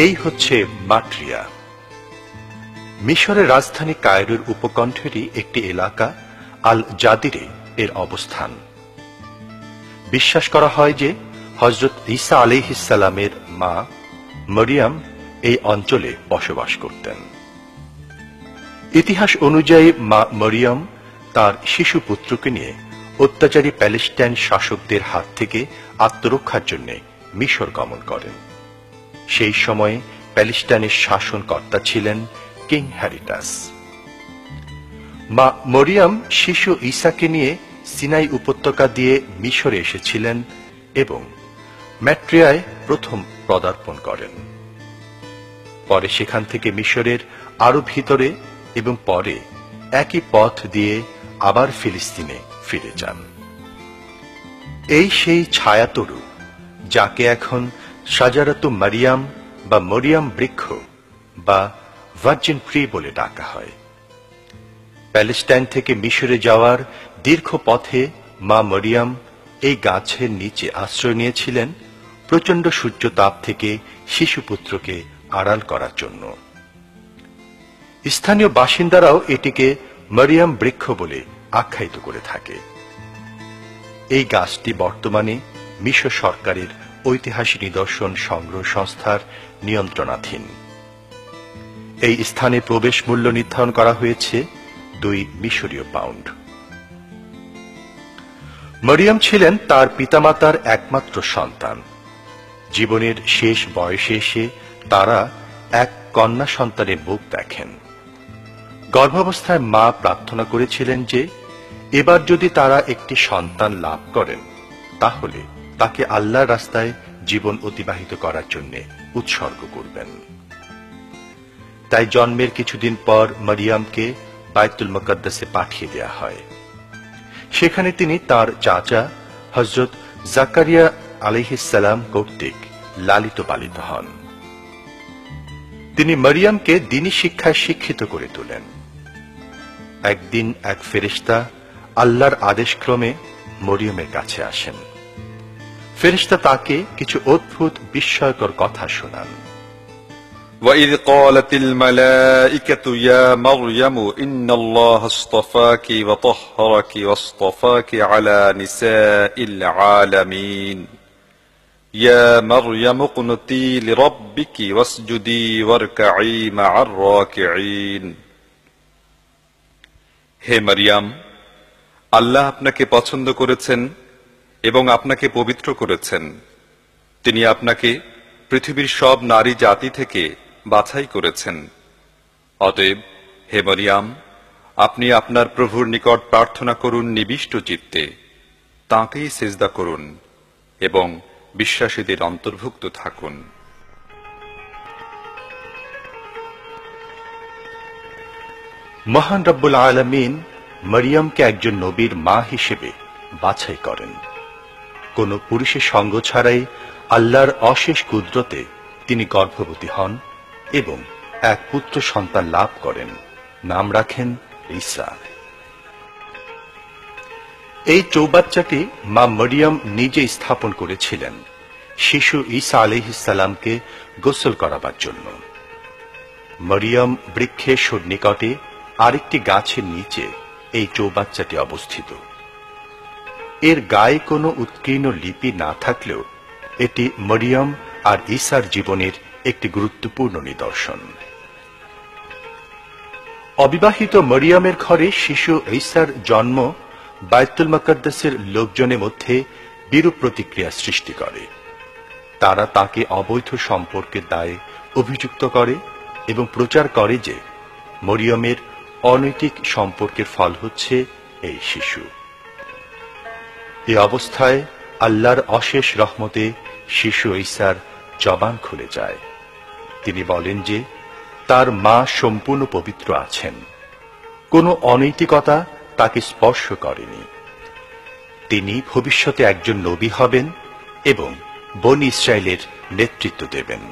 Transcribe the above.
এই হচ্ছে মাট্রিয়া, মিশরের রাজধানী কায়রোর উপকণ্ঠেরই একটি এলাকা আল জাদিরে এর অবস্থান। বিশ্বাস করা হয় যে হযরত ঈসা আলাইহিস সালামের মা মরিয়ম এই অঞ্চলে বসবাস করতেন। ইতিহাস অনুযায়ী মা মরিয়ম তার শিশু পুত্রকে নিয়ে অত্যাচারী প্যালেস্টাইন শাসকদের হাত থেকে আত্মরক্ষার জন্য মিশর গমন করেন। সেই সময়ে প্যালেস্টাইনের শাসনকর্তা ছিলেন কিং হ্যারিটাস। মা মরিয়ম শিশু ঈসাকে নিয়ে সিনাই উপত্যকা দিয়ে মিশরে এসেছিলেন এবং ম্যাট্রিয়ায় প্রথম পদার্পণ করেন। পরে সেখান থেকে মিশরের আরো ভিতরে এবং পরে একই পথ দিয়ে আবার ফিলিস্তিনে ফিরে যান। এই সেই ছায়াতরু যাকে এখন সাজারাতু মারিয়াম বা মরিয়াম বৃক্ষ বা ভার্জিন ট্রি বলে ডাকা হয়। প্যালেস্টাইন থেকে মিশরে যাওয়ার দীর্ঘ পথে মা মরিয়াম এই গাছের নিচে আশ্রয় নিয়েছিলেন প্রচন্ড সূর্যতাপ থেকে শিশুপুত্রকে আড়াল করার জন্য। স্থানীয় বাসিন্দারাও এটিকে মরিয়াম বৃক্ষ বলে আখ্যায়িত করে থাকে। এই গাছটি বর্তমানে মিশর সরকারের ঐতিহাসিক নিদর্শন সংগ্রহ সংস্থার নিয়ন্ত্রণাধীন। এই স্থানে প্রবেশ মূল্য নির্ধারণ করা হয়েছে 2 মিশরীয় পাউন্ড। মরিয়ম ছিলেন তার পিতামাতার একমাত্র সন্তান। জীবনের শেষ বয়সে এসে তারা এক কন্যা সন্তানের মুখ দেখেন। গর্ভাবস্থায় মা প্রার্থনা করেছিলেন যে এবার যদি তারা একটি সন্তান লাভ করেন তাহলে তাকে আল্লাহর রাস্তায় জীবন অতিবাহিত করার জন্য উৎসর্গ করবেন। তাই জন্মের কিছুদিন পর মরিয়মকে বাইতুল মুকদ্দাসে পাঠিয়ে দেয়া হয়। সেখানে তিনি তার চাচা হযরত জাকারিয়া আলাইহিস সালাম কর্তৃক লালিত পালিত হন। তিনি মরিয়মকে দ্বীনি শিক্ষায় শিক্ষিত করে তোলেন। একদিন এক ফেরেশতা আল্লাহর আদেশক্রমে মরিয়মের কাছে আসেন। ফেরেশতা তাকে কিছু অদ্ভুত বিস্ময়কর কথা শোনান। وَإِذْ قَالَتِ الْمَلَائِكَةُ يَا مَرْيَمُ إِنَّ اللَّهَ اصْطَفَاكِ وَطَهَّرَكِ وَاصْطَفَاكِ عَلَى نِسَاءِ الْعَالَمِينَ يَا مَرْيَمُ اقْنُتِي لِرَبِّكِ وَاسْجُدِي وَارْكَعِي مَعَ الرَّاكِعِينَ। হে মরিয়ম, আল্লাহ আপনাকে পছন্দ করেছেন এবং আপনাকে পবিত্র করেছেন। তিনি আপনাকে পৃথিবীর সব নারী জাতি থেকে বাছাই করেছেন। অতএব হে মরিয়ম, আপনি আপনার প্রভুর নিকট প্রার্থনা করুন নিবিষ্ট চিত্তে, তাঁকেই সিজদা করুন এবং বিশ্বাসীদের অন্তর্ভুক্ত থাকুন। মহান রব্বুল আলামিন মরিয়মকে একজন নবীর মা হিসেবে বাছাই করেন। কোন পুরুষের সঙ্গ ছাড়াই আল্লাহর অশেষ কুদরতে তিনি গর্ভবতী হন এবং এক পুত্র সন্তান লাভ করেন। নাম রাখেন ঈসা। এই চৌবাচ্চাটি মা মরিয়ম নিজে স্থাপন করেছিলেন শিশু ঈসা আলাইহিস সালামকে গোসল করাবার জন্য। মরিয়ম বৃক্ষের সন্নিকটে আরেকটি গাছের নিচে এই চৌবাচ্চাটি অবস্থিত। এর গায়ে কোনো উৎকীর্ণ লিপি না থাকলেও এটি মরিয়ম আর ঈসার জীবনের একটি গুরুত্বপূর্ণ নিদর্শন। অবিবাহিত মরিয়মের ঘরে শিশু ঈসার জন্ম বাইতুল মুকদ্দাসের লোকজনের মধ্যে বিরূপ প্রতিক্রিয়া সৃষ্টি করে। তারা তাকে অবৈধ সম্পর্কের দায়ে অভিযুক্ত করে এবং প্রচার করে যে মরিয়মের অনৈতিক সম্পর্কের ফল হচ্ছে এই শিশু। এই অবস্থায় আল্লাহর অশেষ রহমতে শিশু ঈসার জবান খুলে যায়। তিনি বলেন যে তার মা সম্পূর্ণ পবিত্র আছেন, কোনো অনৈতিকতা তাকে স্পর্শ করেনি। তিনি ভবিষ্যতে একজন নবী হবেন এবং বনী ইসরায়েলের নেতৃত্ব দেবেন।